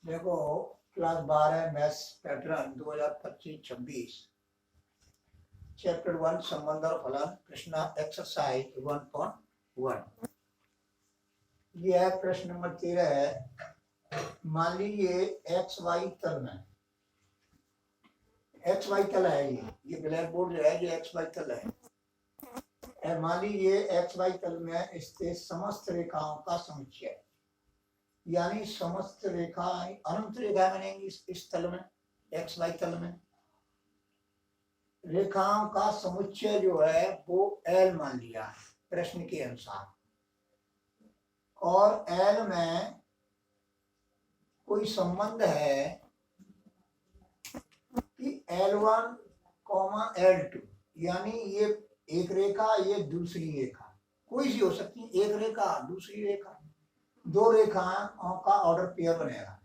देखो, class 12 maths pattern 2025-26 chapter 1 संबंध और फलन कृष्णा एक्सरसाइज 1.1। ये है प्रश्न नंबर 13 है। मान लीजिए एक्स वाई तल में, एक्स वाई तल है, ये ब्लैक बोर्ड जो है ये एक्स वाई तल है। मान लीजिए एक्स वाई तल में स्थित समस्त रेखाओं का समुच्चय, यानी समस्त रेखाएं अनंत रेखाएं बनेंगी इस तल में, एक्स वाई तल में। रेखाओं का समुच्चय जो है वो एल मान लिया है प्रश्न के अनुसार, और एल में कोई संबंध है कि L1, L2, यानी ये एक रेखा, ये दूसरी रेखा, कोई सी हो सकती है, एक रेखा दूसरी रेखा, दो रेखाओं का ऑर्डर पेयर बनेगा।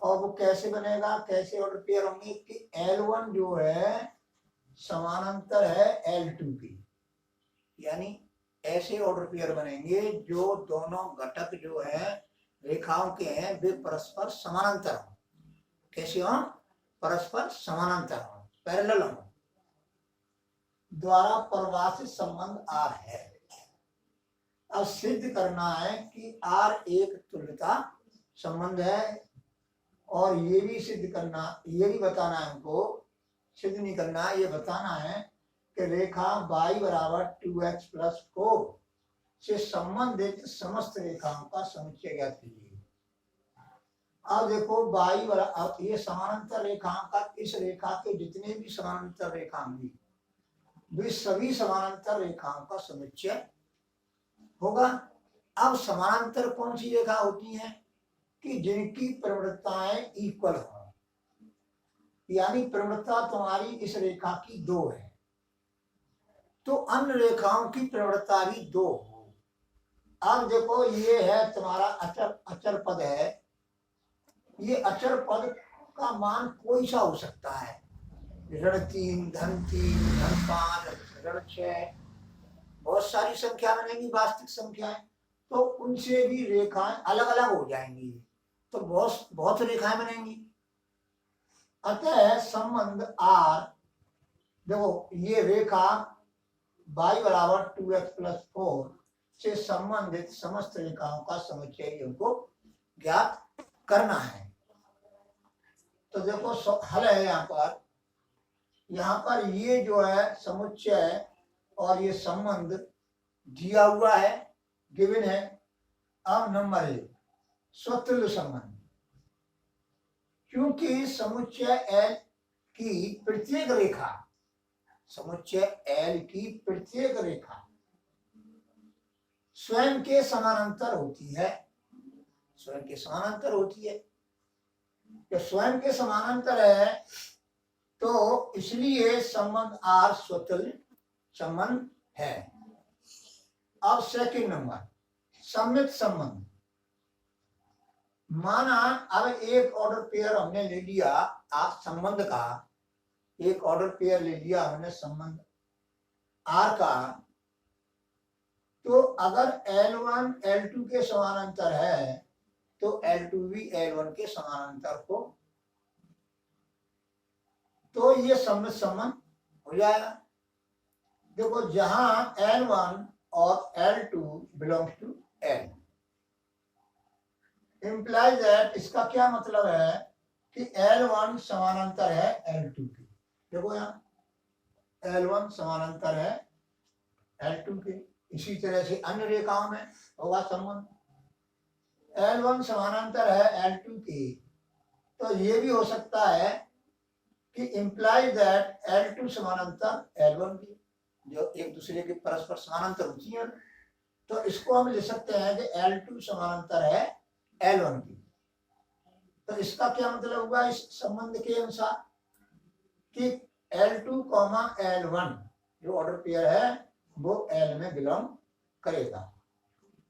और वो कैसे बनेगा, कैसे ऑर्डर पेयर होंगे कि L1 जो है समानांतर है L2 की, यानी ऐसे ऑर्डर पेयर बनेंगे जो दोनों घटक जो है रेखाओं के हैं वे परस्पर समानांतर हो। कैसे हो? परस्पर समानांतर हो, पैरेलल हो, द्वारा परिभाषित संबंध आर है। अब सिद्ध करना है कि आर एक तुल्यता संबंध है, और ये भी सिद्ध करना, ये भी बताना है हमको, सिद्ध नहीं करना, ये बताना है कि रेखा y बराबर 2x + 4 से संबंधित समस्त रेखाओं का समुच्चय ज्ञात कीजिए। अब देखो y बराबर, ये समानांतर रेखाओं का, इस रेखा के जितने भी समानांतर रेखा होंगी वे सभी समानांतर रेखाओं का समुच्चय होगा। अब समानांतर कौन सी रेखा होती हैं कि जिनकी प्रवणताएं इक्वल हो, यानी प्रवणता तुम्हारी इस रेखा की 2 है तो अन्य रेखाओं की प्रवणता भी 2 हो। अब देखो ये है तुम्हारा अचर पद है, ये अचर पद का मान कोई सा हो सकता है, ऋण 3, धन 3, धन 5, ऋण 6, बहुत सारी संख्या बनेगी, वास्तविक संख्याएं, तो उनसे भी रेखाएं अलग अलग हो जाएंगी, तो बहुत रेखाएं बनेंगी। अतः संबंध आर, देखो ये रेखा y बराबर 2x + 4 से संबंधित समस्त रेखाओं का समुच्चय हमको ज्ञात करना है। तो देखो हल है, यहाँ पर ये जो है समुच्चय और ये संबंध दिया हुआ है, गिवन है। अब नंबर 1 स्वतुल्य संबंध, क्योंकि समुच्चय L की प्रत्येक रेखा, समुच्चय L की प्रत्येक रेखा स्वयं के समानांतर होती है, स्वयं के समानांतर होती है। जब स्वयं के समानांतर है तो इसलिए संबंध आर स्वतुल्य संबंध है। अब सेकंड नंबर सममित संबंध, माना अब एक ऑर्डर पेयर हमने ले लिया, आप संबंध का एक ऑर्डर पेयर ले लिया हमने संबंध आर का, तो अगर L1 L2 के समानांतर है तो L2 भी L1 के समानांतर हो, तो ये सममित संबंध हो जाएगा। देखो जहां L1 और L2 belongs to L, implies that, इसका क्या मतलब है कि L1 समानांतर है L2 के। देखो यहाँ L1 समानांतर है L2 के, इसी तरह से अन्य रेखाओं में होगा संबंध। L1 समानांतर है L2 के, तो ये भी हो सकता है कि इंप्लाइज दैट L2 समानांतर L1 की, जो एक दूसरे के परस्पर समानांतर होती है, तो इसको हम लिख सकते हैं कि L2 समानांतर है L1 की। तो इसका क्या मतलब हुआ इस संबंध के अनुसार कि L2, L1 जो ऑर्डर पेयर है वो L में बिलोंग करेगा,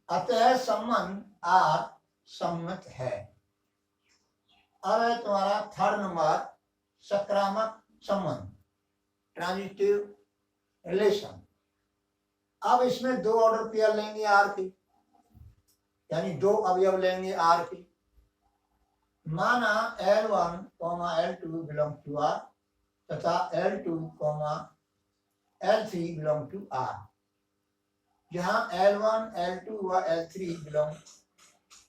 अतः संबंध आर सम्मित है। अब है तुम्हारा थर्ड नंबर सकारात्मक संबंध, ट्रांजिटिव रिलेशन। अब इसमें 2 ऑर्डर पेयर लेंगे आर की, यानी 2 अवयव लेंगे आर की, माना L1, L2 belong to R तथा L2, L3 belong to R, जहां L1, L2 व L3 बिलोंग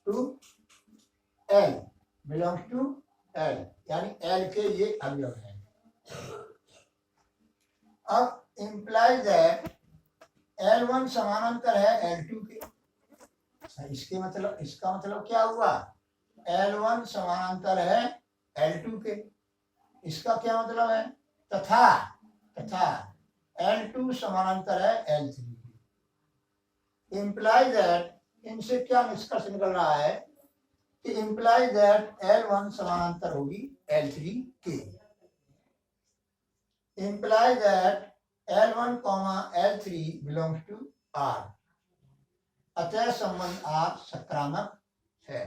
टू L, यानी L के ये अवयव हैं। अब इम्प्लाइज दैट L1 समानांतर है L2 के। इसका मतलब क्या हुआ? L1 समानांतर है L2 के। इसका क्या मतलब है? तथा L2 समानांतर है L3 के। इम्प्लाइज दैट, इनसे क्या निष्कर्ष निकल रहा है कि इम्प्लाइज दैट L1 समानांतर होगी L3 के। Implies that L1, L3 belongs to R, अतः संबंध R सकारात्मक है।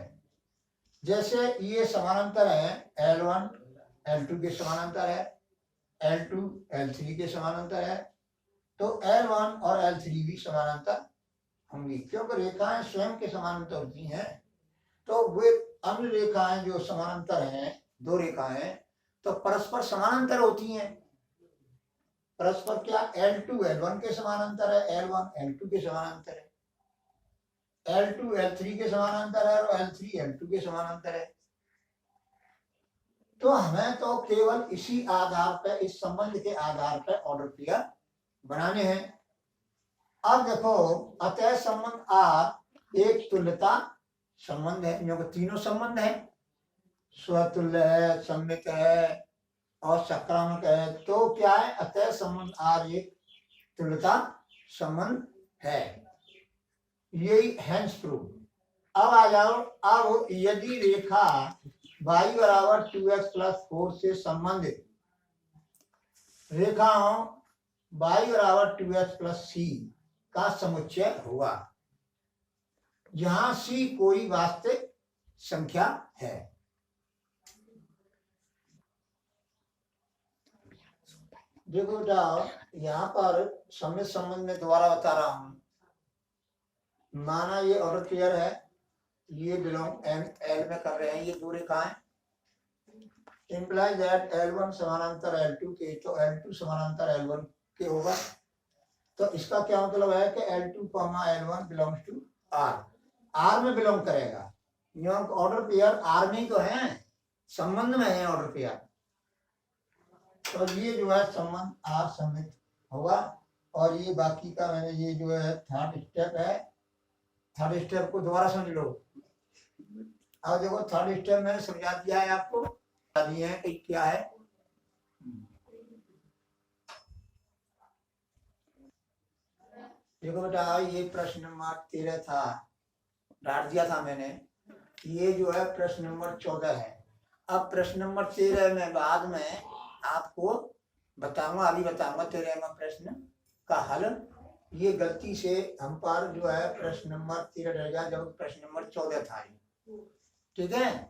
जैसे ये समानांतर है, L1 L2 के समानांतर है, L2 L3 के समानांतर है, तो L1 और L3 भी समानांतर होंगी, क्योंकि रेखाएं स्वयं के समानांतर होती हैं। तो वे अन्य रेखाएं जो समानांतर हैं, दो रेखाएं, तो परस्पर समानांतर होती हैं। परस्पर क्या? L2 L1 के समानांतर है, L1 L2 के समानांतर है, L2 L3 के समानांतर है और L3 L2 के समानांतर है। तो हमें तो केवल इसी आधार पर, इस संबंध के आधार पर ऑर्डर पेयर बनाने हैं। अब देखो, अतः संबंध R एक तुल्यता संबंध है, क्योंकि तीनों संबंध है, स्वतुल्य है, सममित है और सकारात्मक है। तो क्या है? अतः संबंध R एक तुल्यता संबंध है। यही हैंस प्रूव। अब आ जाओ, अब यदि रेखा y बराबर 2x + 4 से संबंधित रेखाओं y बराबर 2x + c का समुच्चय हुआ, जहां c कोई वास्तविक संख्या है। देखो बेटा, यहाँ पर सममित संबंध में दोबारा बता रहा हूं। माना ये ऑर्डर पेयर है, ये बिलोंग L में कर रहे हैं ये दो रेखाएं। इम्प्लाइज दैट L1 समानांतर L2 के, तो L2 समानांतर L1 के होगा। तो इसका क्या मतलब है कि L2, L1 belongs to R में बिलोंग करेगा। ऑर्डर पेयर R में ही तो है, संबंध में है ऑर्डर पेयर। तो ये जो है संबंध R सममित होगा। और ये बाकी का मैंने ये जो है थर्ड स्टेप है, थर्ड स्टेप को दोबारा समझ लो। अब देखो, थर्ड स्टेप मैंने समझा दिया है आपको, दिए हैं कि क्या है। देखो बेटा, ये प्रश्न नंबर 13 था, डाल दिया था मैंने। ये जो है प्रश्न नंबर 14 है। अब प्रश्न नंबर 13 में बाद में आपको बताऊंगा, अभी बताऊंगा 13वां प्रश्न का हल। ये गलती से हम पर जो है प्रश्न नंबर 13 रह गया, जब प्रश्न नंबर 14 था। ठीक है।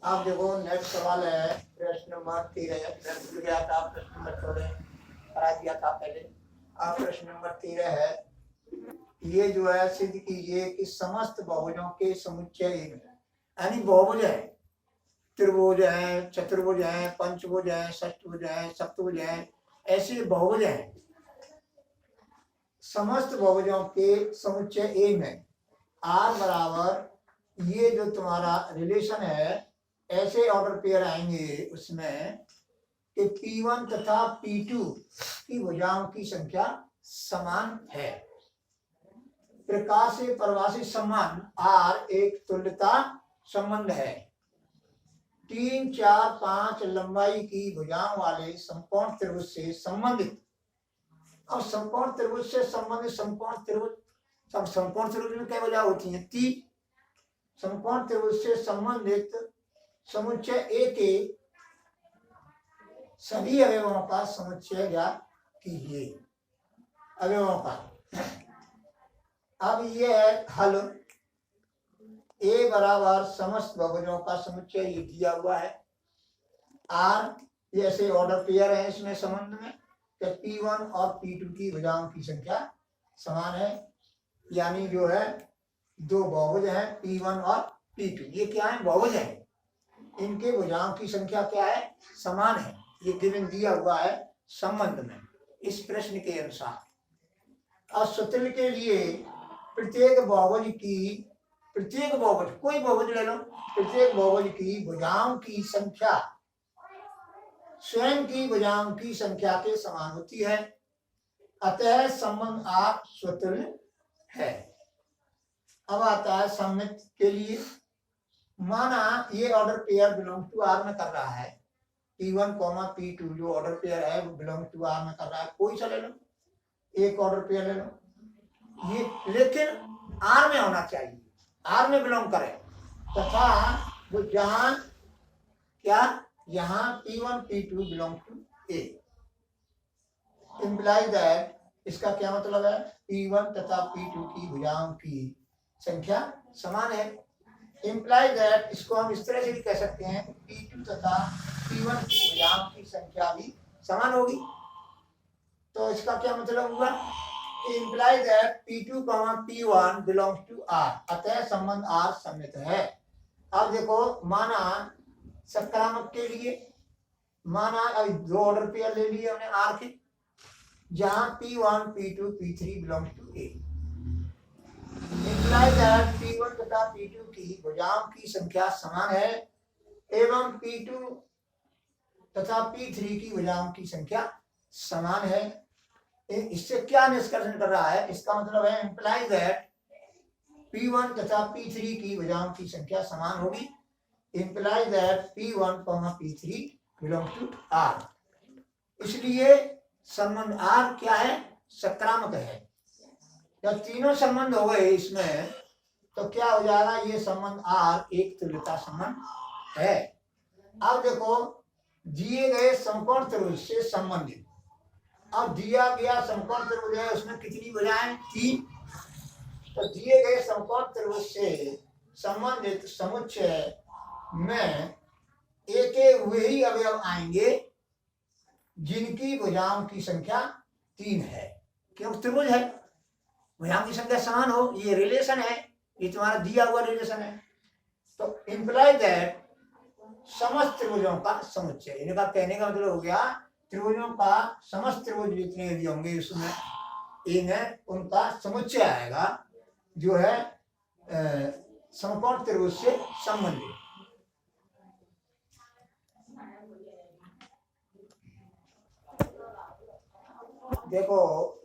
अब देखो, नेक्स्ट सवाल है प्रश्न नंबर 13। भूल गया था, प्रश्न नंबर 14 करा दिया था पहले। अब प्रश्न नंबर 13 है। ये जो है सिद्ध कीजिए कि समस्त बहुभुजों के समुच्चय एक है। यानी बहुभुज है, त्रिभुज है, चतुर्भुज है, पंचभुज है, षष्ठभुज है, सप्तभुज है, ऐसे बहुभुज हैं। समस्त बहुभुजों के समुच्चय एक है। R बराबर ये जो तुम्हारा रिलेशन है, ऐसे ऑर्डर पेयर आएंगे उसमें कि P1 तथा P2 की भुजाओं की संख्या समान है। प्रकाश से परिभाषित संबंध R एक तुल्यता संबंध है। 3, 4, 5 लंबाई की भुजाओं वाले समकोण त्रिभुज से संबंधित। अब समकोण त्रिभुज से संबंधित समकोण त्रिभुज में क्या भुजा होती है? 3। समकोण त्रिभुज से संबंधित समुच्चय A के सभी अवयवों का समुच्चय ज्ञात कीजिए। अवयवों का। अब ये है हल। A बराबर समस्त बहुभुजों का समुच्चय ये दिया हुआ है। R जैसे ऑर्डर पेयर है, इसमें संबंध में P1 और P2 की भुजाओं की संख्या समान है, यानी जो है दो बहुभुज हैं P1 और P2, ये क्या है, बहुभुज है, इनके भुजाओं की संख्या क्या है, समान है। ये गिवन दिया हुआ है संबंध में इस प्रश्न के अनुसार। और सूत्र के लिए प्रत्येक बहुभुज की, प्रत्येक बहुभुज, कोई बहुभुज ले लो, प्रत्येक बहुभुज की भुजाओं की संख्या स्वयं की भुजाओं की संख्या के समान होती है, अतः संबंध R स्वतुल्य है। अब आता है सममित के लिए। माना ये order pair belong to R में कर रहा है, P1, P2 जो ऑर्डर पेयर है वो बिलोंग टू R में कर रहा है, कोई सा ले लो, एक ऑर्डर पेयर ले लो, ये लेकिन R में होना चाहिए, R में बिलोंग करे, तथा वो जहां क्या, यहाँ P1 P2 belong to A, imply that, इसका क्या मतलब है, P1 तथा P2 की भुजाओं की संख्या समान है। इम्प्लाई दैट, इसको हम इस तरह से भी कह सकते हैं, P2 तथा P1 की भुजाओं की संख्या भी समान होगी। तो इसका क्या मतलब हुआ, imply that P2, P1 belongs to R, अतः संबंध R सममित है। अब देखो, माना सकारात्मक के लिए, माना अभी दो ऑर्डर पेयर ले लिए हमने R के, जहां P1, P2, P3 belongs to A, imply that P1 तथा P2 की भुजाओं की संख्या समान है एवं P2 तथा P3 की भुजाओं की संख्या समान है। इससे क्या निष्कर्ष कर रहा है, इसका मतलब है इम्प्लाई दैट P1 तथा P3 की भुजाओं की संख्या समान होगी, imply that P1, P3 belongs to R, इसलिए संबंध R क्या है, सकारात्मक है। जब तीनों संबंध हो गए इसमें तो क्या हो जाएगा, ये संबंध R एक तुल्यता संबंध है। अब देखो, दिए गए समकोण त्रिभुज से संबंधित, अब दिया गया समकोण त्रिभुज है, उसमें कितनी भुजाएं, 3, तो दिए गए समकोण त्रिभुज से संबंधित समुच्चय में एके हुए ही अवयव आएंगे जिनकी भुजाओं की संख्या 3 है, क्योंकि त्रिभुज है, भुजाओं की संख्या समान हो, ये रिलेशन है, ये तुम्हारा दिया हुआ रिलेशन है। तो इम्प्लाई दैट समस्त त्रिभुजों का समुच्चय, इनका कहने का मतलब हो गया, त्रिभुजों का समस्त त्रिभुज जितने भी होंगे उसमें इन्हें उनका समुच्चय आएगा जो है समकोण त्रिभुज से संबंधित। देखो,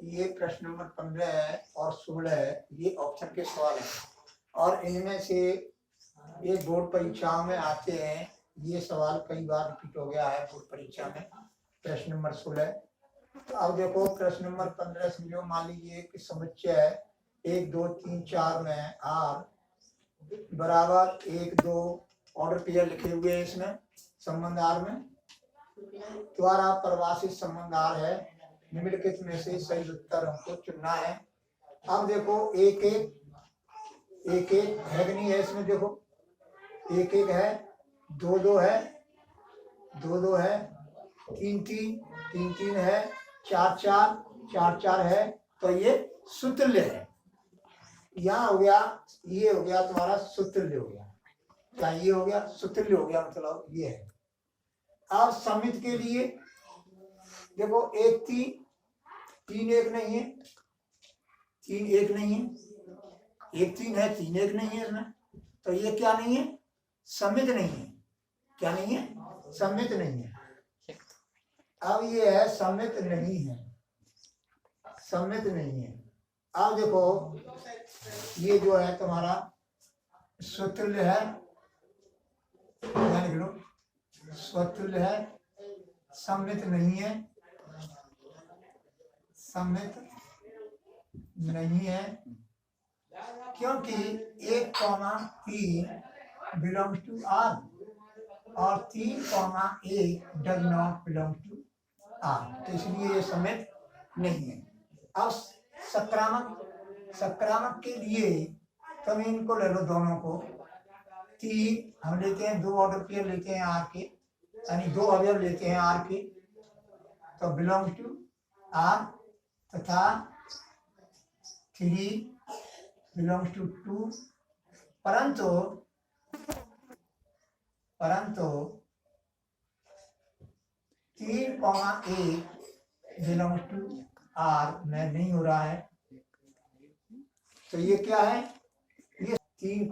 ये प्रश्न नंबर 15 और 16 ये ऑप्शन के सवाल हैं, और इनमें से ये बोर्ड परीक्षाओं में आते हैं, ये सवाल कई बार रिपीट हो गया है बोर्ड परीक्षा में, प्रश्न नंबर 16। तो अब देखो, प्रश्न नंबर 15 समझो, मान लीजिए कि समुच्चय 1, 2, 3, 4 में R बराबर 1, 2 ऑर्डर पेयर लिखे हुए हैं, इसमें संबंध R में द्वारा परिभाषित संबंध R है, निम्नलिखित में से सही उत्तर हमको चुनना है। अब देखो, एक एक है कि नहीं है इसमें, देखो 1, 1 है, 2, 2 है, 2, 2 है, 3, 3, 3, 3 है, 4, 4, 4, 4 है, तो ये सुतुल्य है। यहाँ हो गया, ये हो गया तुम्हारा सुतुल्य हो गया, क्या ये हो गया, सुतुल्य हो गया, मतलब ये है। अब सममित के लिए देखो, 1, 3, 3, 1 नहीं है, 3, 1 नहीं है, 1, 3 है, 3, 1 नहीं है इसमें, तो ये क्या नहीं है, सममित नहीं है, क्या नहीं है, सममित नहीं है। अब ये है सममित नहीं है, सममित नहीं है। अब देखो, ये जो है तुम्हारा स्वतुल्य है, लिख लो, स्वतुल्य है, सममित नहीं है, सममित नहीं है, क्योंकि 1, 3 बिलोंग्स टू R और 3, 1 does not belong to R, तो इसलिए ये सममित नहीं है। अब सकारात्मक के लिए तुम इनको ले लो, दोनों को, 3 हम लेते हैं, 2 ऑर्डर पेयर लेते हैं R के, यानी 2 अवयव लेते हैं R के, तो बिलोंग टू R, तथा 3 बिलोंग्स टू 2, परंतु 3,1 बिलोंग्स टू आर में नहीं हो रहा है। तो ये क्या है, ये 3,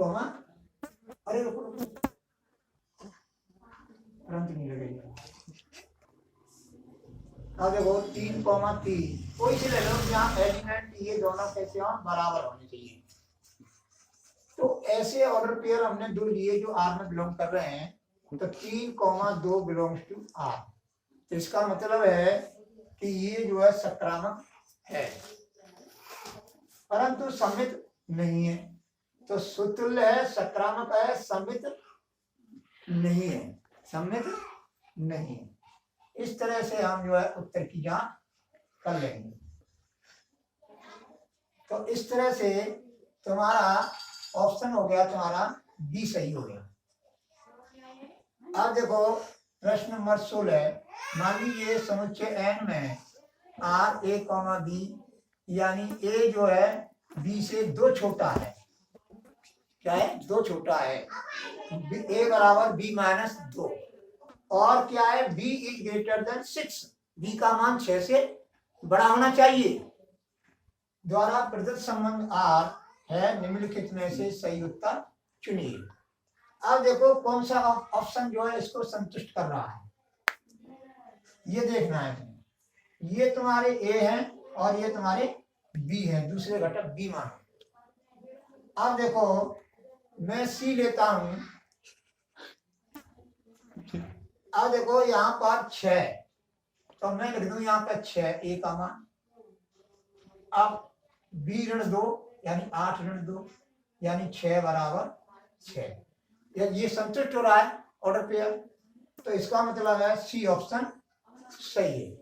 अरे रुको तुरंत नहीं लगेगा। अब देखो 3,3 कोई से ले लो जहाँ एलिमेंट ये दोनों कैसे हो, बराबर होने चाहिए। तो ऐसे ऑर्डर पेयर हमने दो लिए जो आर में बिलोंग कर रहे हैं। तो 3,2 बिलोंग्स टू आर। तो इसका मतलब है कि ये जो है सक्रामक है, परंतु समित नहीं है। तो सुतुल्य है, सक्रामक है, समित नहीं है, सम्मित नहीं है। इस तरह से हम जो है उत्तर की जांच कर लेंगे। तो इस तरह से तुम्हारा ऑप्शन हो गया, तुम्हारा बी सही हो गया। अब देखो प्रश्न नंबर 16। मान लीजिए समुच्चय एन में आर ए कॉमा बी, यानी ए जो है बी से 2 छोटा है। क्या है, 2 छोटा है। ए बराबर बी माइनस 2, और क्या है, b is greater than 6, b का मान 6 से बड़ा होना चाहिए। द्वारा प्रदत्त संबंध R है, निम्नलिखित में से सही उत्तर चुनिए। अब देखो कौन सा ऑप्शन जो है इसको संतुष्ट कर रहा है, ये देखना है तुम्हें। ये तुम्हारे A है और ये तुम्हारे B है, दूसरे घटक B मानो। अब देखो मैं C लेता हूं। अब देखो यहाँ पर 6, तो मैं लिख दूं यहाँ पर 6 ए का मान। अब B ऋण 2 यानी 8 ऋण 2 यानी 6 बराबर 6। ये संतुष्ट हो रहा है ऑर्डर पेयर, तो इसका मतलब है सी ऑप्शन सही है।